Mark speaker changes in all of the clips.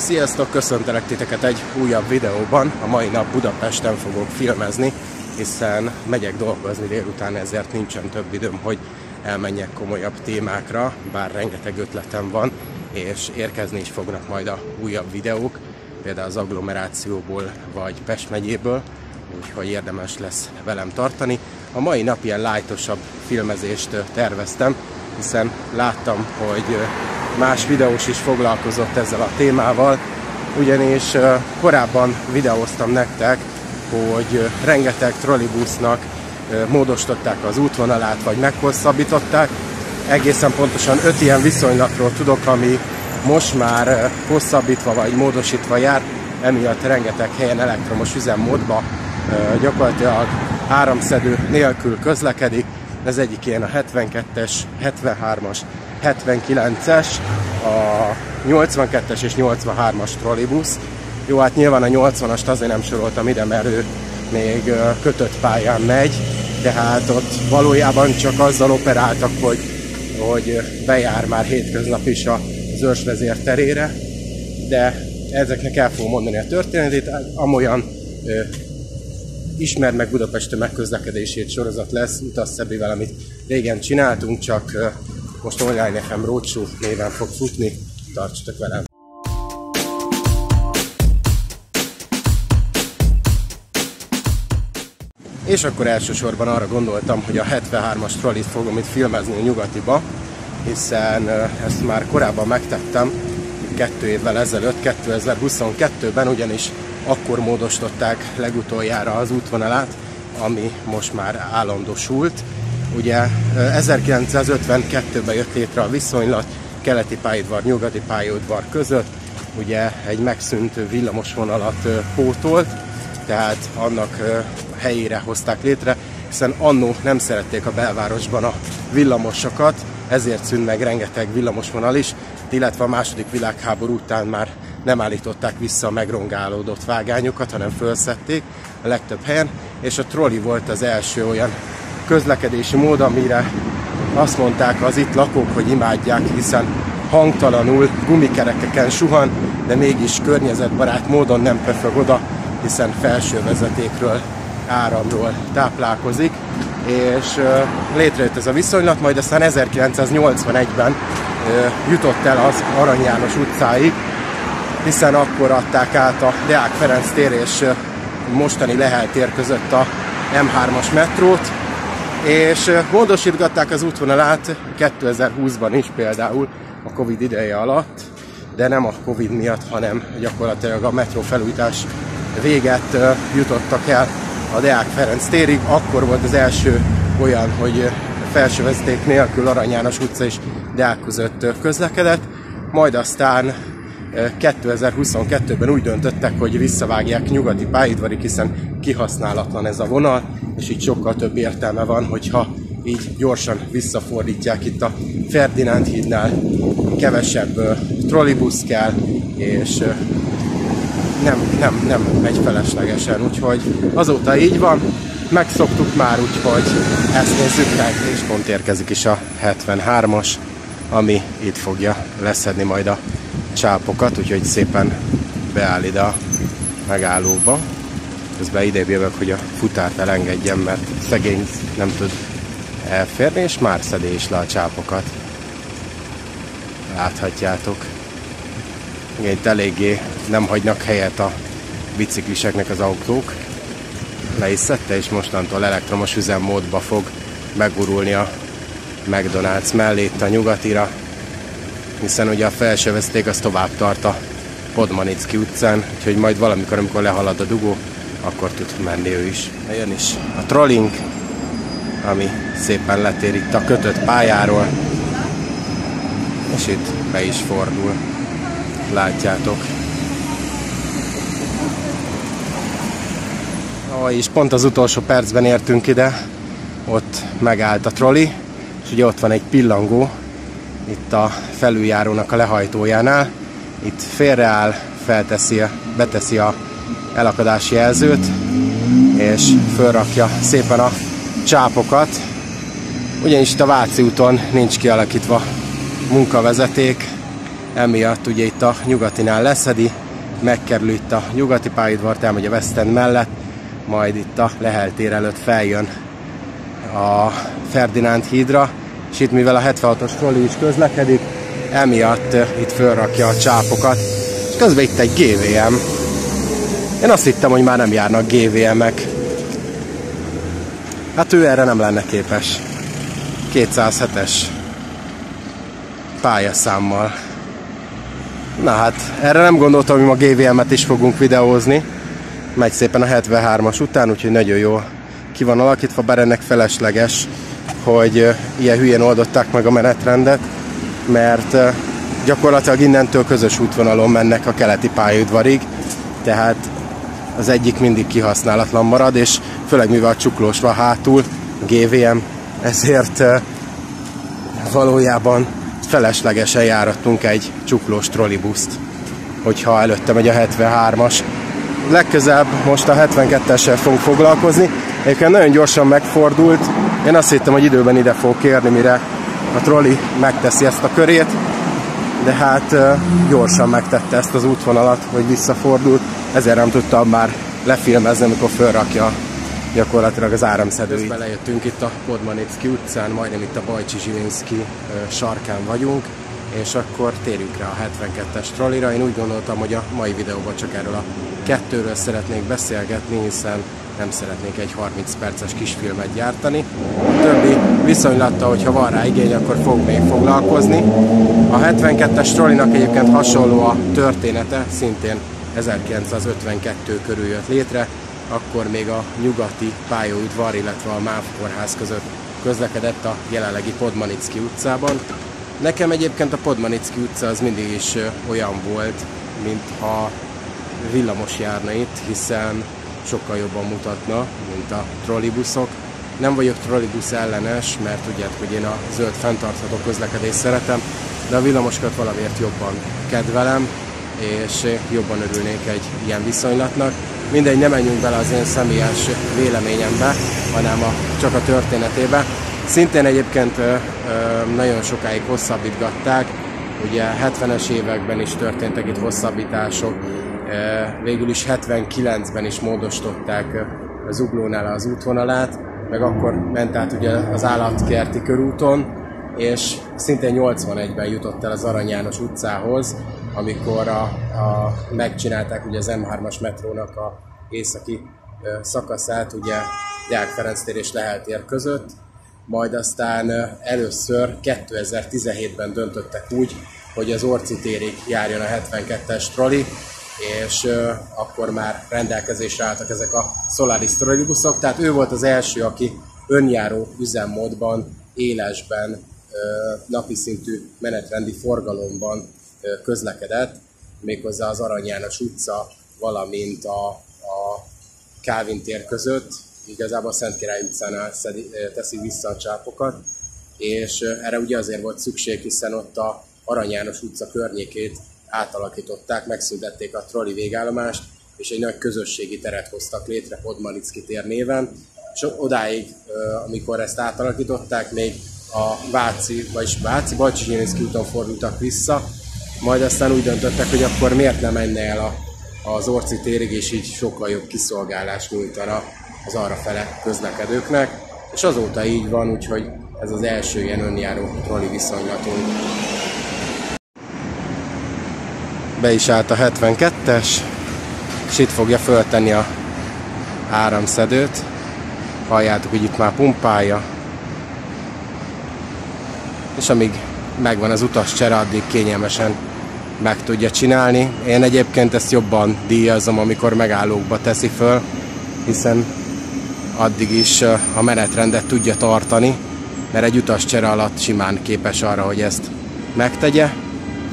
Speaker 1: Sziasztok! Köszöntelek titeket egy újabb videóban. A mai nap Budapesten fogok filmezni, hiszen megyek dolgozni délután, ezért nincsen több időm, hogy elmenjek komolyabb témákra, bár rengeteg ötletem van, és érkezni is fognak majd a újabb videók, például az agglomerációból vagy Pest megyéből, úgyhogy érdemes lesz velem tartani. A mai nap ilyen lightosabb filmezést terveztem, hiszen láttam, hogy más videós is foglalkozott ezzel a témával, ugyanis korábban videóztam nektek, hogy rengeteg trollibusznak módosították az útvonalát, vagy meghosszabbították. Egészen pontosan 5 ilyen viszonylatról tudok, ami most már hosszabbítva vagy módosítva jár, emiatt rengeteg helyen elektromos üzemmódba gyakorlatilag áramszedő nélkül közlekedik. Ez egyik ilyen a 72-es, 73-as, 79-es, a 82-es és 83-as trollibusz. Jó, hát nyilván a 80-ast azért nem soroltam ide, mert ő még kötött pályán megy, tehát ott valójában csak azzal operáltak, hogy bejár már hétköznap is az őrsvezér terére, de ezeknek el fogom mondani a történetét, amolyan Ismerd meg Budapest tömegközlekedését sorozat lesz, Utasszebbivel, amit régen csináltunk, csak most Online FM Roadshow néven fog futni, tartsatok velem! És akkor elsősorban arra gondoltam, hogy a 73-as trollit fogom itt filmezni a Nyugatiba, hiszen ezt már korábban megtettem, 2 évvel ezelőtt, 2022-ben, ugyanis akkor módosították legutoljára az útvonalát, ami most már állandósult. Ugye 1952-ben jött létre a viszonylat keleti pályaudvar, nyugati pályaudvar között, ugye egy megszűnt villamosvonalat pótolt, tehát annak helyére hozták létre, hiszen annó nem szerették a belvárosban a villamosokat, ezért szűnt meg rengeteg villamosvonal is, illetve a második világháború után már nem állították vissza a megrongálódott vágányokat, hanem fölszedték a legtöbb helyen, és a trolli volt az első olyan közlekedési mód, amire azt mondták az itt lakók, hogy imádják, hiszen hangtalanul gumikerekeken suhan, de mégis környezetbarát módon nem pöfög oda, hiszen felső vezetékről, áramról táplálkozik, és létrejött ez a viszonylat, majd aztán 1981-ben jutott el az Arany János utcáig, hiszen akkor adták át a Deák Ferenc tér és mostani Lehel tér között a M3-as metrót, és módosítgatták az útvonalát 2020-ban is például a Covid ideje alatt, de nem a Covid miatt, hanem gyakorlatilag a metró felújítás véget jutottak el a Deák Ferenc térig. Akkor volt az első olyan, hogy felsővezeték nélkül Arany János utca és Deák között közlekedett, majd aztán 2022-ben úgy döntöttek, hogy visszavágják nyugati pályaudvarig, hiszen kihasználatlan ez a vonal, és így sokkal több értelme van, hogyha így gyorsan visszafordítják. Itt a Ferdinánd hídnál kevesebb trollibusz kell, és nem megy feleslegesen, úgyhogy azóta így van, megszoktuk már, úgyhogy ezt nézzük meg, és pont érkezik is a 73-as, ami itt fogja leszedni majd a csápokat, úgyhogy szépen beáll ide a megállóba. Közben idébb jövök, hogy a futárt elengedjem, mert szegény nem tud elférni, és már szedi is le a csápokat. Láthatjátok. Igen, itt eléggé nem hagynak helyet a bicikliseknek az autók. Le is szedte, és mostantól elektromos üzemmódba fog megurulni a McDonald's mellé itt a Nyugatira, hiszen ugye a felső vezeték az tovább tart a Podmanicki utcán, úgyhogy majd valamikor, amikor lehalad a dugó, akkor tud menni ő is. Jön is a trollink, ami szépen letér itt a kötött pályáról, és itt be is fordul. Látjátok. És pont az utolsó percben értünk ide, ott megállt a trolli, és ugye ott van egy pillangó, itt a felüljárónak a lehajtójánál. Itt félreáll, beteszi a elakadási jelzőt, és fölrakja szépen a csápokat. Ugyanis itt a Váci úton nincs kialakítva munkavezeték, emiatt ugye itt a nyugatinál leszedi, megkerül itt a nyugati pályaudvart, elmegy a West End mellett, majd itt a Lehel tér előtt feljön a Ferdinánd hídra, és itt mivel a 76-os trolli is közlekedik, emiatt itt fölrakja a csápokat, és közben itt egy GVM. Én azt hittem, hogy már nem járnak GVM-ek. Hát ő erre nem lenne képes. 207-es pályaszámmal. Na hát, erre nem gondoltam, hogy ma GVM-et is fogunk videózni. Megy szépen a 73-as után, úgyhogy nagyon jól ki van alakítva, bár ennek felesleges, hogy ilyen hülyén oldották meg a menetrendet, mert gyakorlatilag innentől közös útvonalon mennek a keleti pályaudvarig, tehát az egyik mindig kihasználatlan marad, és főleg mivel a csuklós van hátul, GVM, ezért valójában feleslegesen járattunk egy csuklós trollibuszt, hogyha előtte megy a 73-as. Legközelebb most a 72-essel fogunk foglalkozni. Egyébként nagyon gyorsan megfordult. Én azt hittem, hogy időben ide fogok érni, mire a trolli megteszi ezt a körét, de hát gyorsan megtette ezt az útvonalat, hogy visszafordult. Ezért nem tudtam már lefilmezni, amikor fölrakja gyakorlatilag az áramszedőit. Belejöttünk itt a Podmanicki utcán, majdnem itt a Bajcsy-Zsilinszky sarkán vagyunk, és akkor térjünk rá a 72-es trollira. Én úgy gondoltam, hogy a mai videóban csak erről a kettőről szeretnék beszélgetni, hiszen nem szeretnék egy 30 perces kisfilmet gyártani. A többi viszonylattal, hogyha van rá igény, akkor fog még foglalkozni. A 72-es trollinak egyébként hasonló a története, szintén 1952 körül jött létre, akkor még a nyugati pályaudvar, illetve a MÁV kórház között közlekedett a jelenlegi Podmanicki utcában. Nekem egyébként a Podmanicki utca az mindig is olyan volt, mintha villamos járna itt, hiszen sokkal jobban mutatna, mint a trollibuszok. Nem vagyok trollibusz ellenes, mert tudjátok, hogy én a zöld fenntartható közlekedést szeretem, de a villamosokat valamiért jobban kedvelem, és jobban örülnék egy ilyen viszonylatnak. Mindegy, nem menjünk bele az én személyes véleményembe, hanem csak a történetébe. Szintén egyébként nagyon sokáig hosszabbítgatták, ugye 70-es években is történtek itt hosszabbítások, végül is 79-ben is módosították a Zuglónál az útvonalát, meg akkor ment át ugye az Állatkerti körúton, és szintén 81-ben jutott el az Arany János utcához, amikor megcsinálták ugye az M3-as metrónak a északi szakaszát, ugye Deák Ferenc tér és Lehel tér között, majd aztán először 2017-ben döntöttek úgy, hogy az Orci térig járjon a 72-es trolli, és akkor már rendelkezésre álltak ezek a Solaris trollibuszok, tehát ő volt az első, aki önjáró üzemmódban, élesben, napi szintű menetrendi forgalomban közlekedett, méghozzá az Arany János utca, valamint a Kálvin tér között, igazából a Szent Király utcánál teszi vissza a csápokat, és erre ugye azért volt szükség, hiszen ott a Arany János utca környékét átalakították, megszüntették a trolli végállomást, és egy nagy közösségi teret hoztak létre Podmanicki tér néven, és odáig, amikor ezt átalakították, még a Váci Bajcsy-Zsilinszky úton fordultak vissza, majd aztán úgy döntöttek, hogy akkor miért nem menne el az Orci térig, és így sokkal jobb kiszolgálást nyújtana az arrafele közlekedőknek, és azóta így van, úgyhogy ez az első ilyen önjáró trolli viszonylatunk. Be is állt a 72-es, és itt fogja föltenni a áramszedőt. Halljátok, hogy itt már pumpálja. És amíg megvan az utascsere, addig kényelmesen meg tudja csinálni. Én egyébként ezt jobban díjazom, amikor megállókba teszi föl, hiszen addig is a menetrendet tudja tartani, mert egy utascsere alatt simán képes arra, hogy ezt megtegye.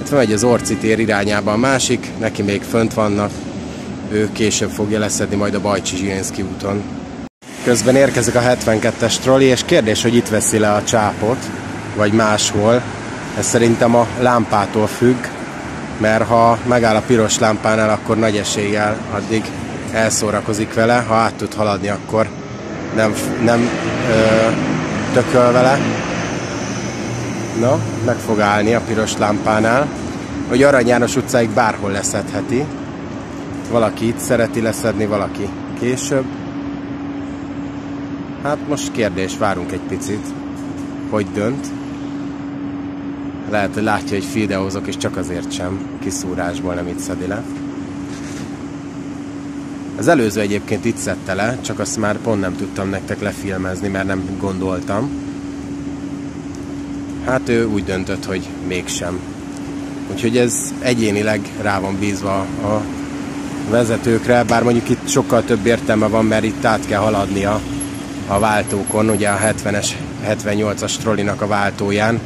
Speaker 1: Itt megy az Orci tér irányába a másik, neki még fönt vannak, ő később fogja leszedni majd a Bajcsy-Zsilinszky úton. Közben érkezik a 72-es trolli, és kérdés, hogy itt veszi le a csápot, vagy máshol. Ez szerintem a lámpától függ, mert ha megáll a piros lámpánál, akkor nagy eséllyel addig elszórakozik vele, ha át tud haladni, akkor nem tököl vele. Na, meg fog állni a piros lámpánál. hogy Arany János utcáig bárhol leszedheti. Valaki itt szereti leszedni, valaki később. Hát most kérdés, várunk egy picit, hogy dönt. Lehet, hogy látja, hogy videózok, és csak azért sem kiszúrásból nem itt szedi le. Az előző egyébként itt szedte le, csak azt már pont nem tudtam nektek lefilmezni, mert nem gondoltam. Hát ő úgy döntött, hogy mégsem. Úgyhogy ez egyénileg rá van bízva a vezetőkre, bár mondjuk itt sokkal több értelme van, mert itt át kell haladnia a váltókon, ugye a 70-es, 78-as trollinak a váltóján.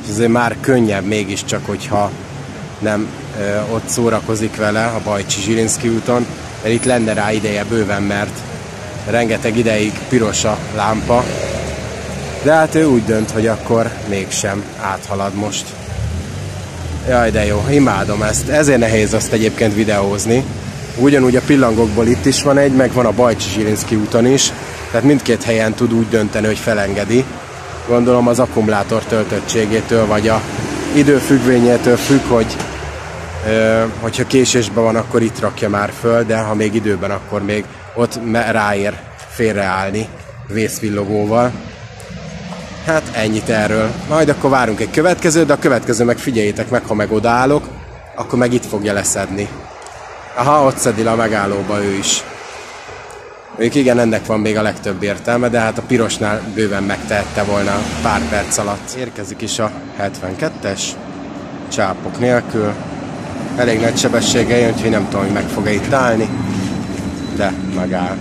Speaker 1: És ezért már könnyebb mégiscsak, hogyha nem ott szórakozik vele a Bajcsy-Zsilinszky úton, mert itt lenne rá ideje bőven, mert rengeteg ideig piros a lámpa. De hát ő úgy dönt, hogy akkor mégsem áthalad most. Jaj, de jó, imádom ezt. Ezért nehéz azt egyébként videózni. Ugyanúgy a pillangokból itt is van egy, meg van a Bajcsy-Zsilinszky úton is. Tehát mindkét helyen tud úgy dönteni, hogy felengedi. Gondolom az akkumulátor töltöttségétől, vagy a időfüggvényétől függ, hogy hogyha késésben van, akkor itt rakja már föl, de ha még időben, akkor még ott ráér félreállni vészvillogóval. Hát ennyit erről. Majd akkor várunk egy következőt, de a következő meg figyeljétek meg, ha meg odaállok, akkor meg itt fogja leszedni. Aha, ott szedi le a megállóba ő is. Ők igen, ennek van még a legtöbb értelme, de hát a pirosnál bőven megtehette volna pár perc alatt. Érkezik is a 72-es, csápok nélkül. Elég nagy sebességgel jön, úgyhogy nem tudom, hogy meg fog-e itt állni, de megáll.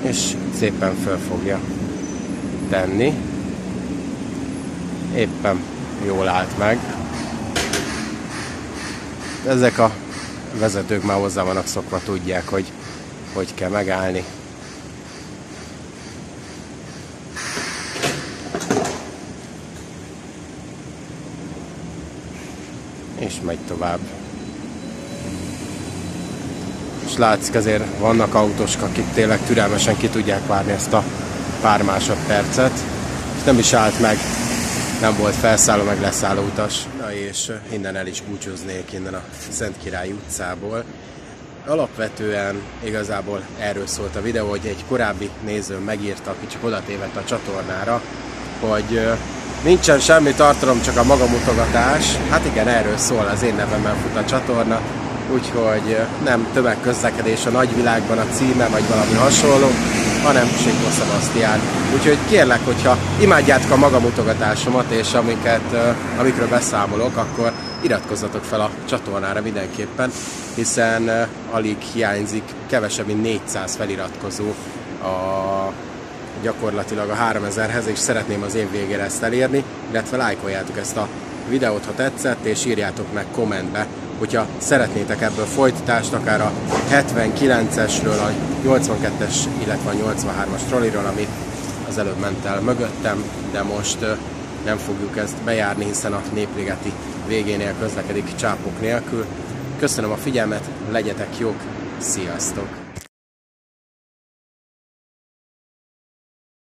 Speaker 1: És szépen föl fogja tenni. Éppen jól állt meg. Ezek a vezetők már hozzá vannak szokva, tudják, hogy kell megállni. És megy tovább. És látszik, azért vannak autósok, akik tényleg türelmesen ki tudják várni ezt a pár másodpercet. És nem is állt meg, nem volt felszálló, meg leszálló utas. Na és innen el is búcsúznék, innen a Szent Király utcából. Alapvetően igazából erről szólt a videó, hogy egy korábbi nézőm megírta, aki csak odatévedt a csatornára, hogy nincsen semmi tartalom, csak a magamutogatás. Hát igen, erről szól, az én nevemben fut a csatorna, úgyhogy nem tömegközlekedés a nagyvilágban a címe, vagy valami hasonló, hanem Sinkó Szabasztián. Úgyhogy kérlek, hogyha imádjátok a magamutogatásomat, és amikről beszámolok, akkor iratkozzatok fel a csatornára mindenképpen, hiszen alig hiányzik, kevesebb mint 400 feliratkozó gyakorlatilag a 3000-hez, és szeretném az év végére ezt elérni, illetve lájkoljátok ezt a videót, ha tetszett, és írjátok meg kommentbe, hogyha szeretnétek ebből folytatást, akár a 79-esről, a 82-es, illetve a 83-as trolliról, amit az előbb ment el mögöttem, de most nem fogjuk ezt bejárni, hiszen a Népligeti végénél közlekedik csápok nélkül. Köszönöm a figyelmet, legyetek jók, sziasztok!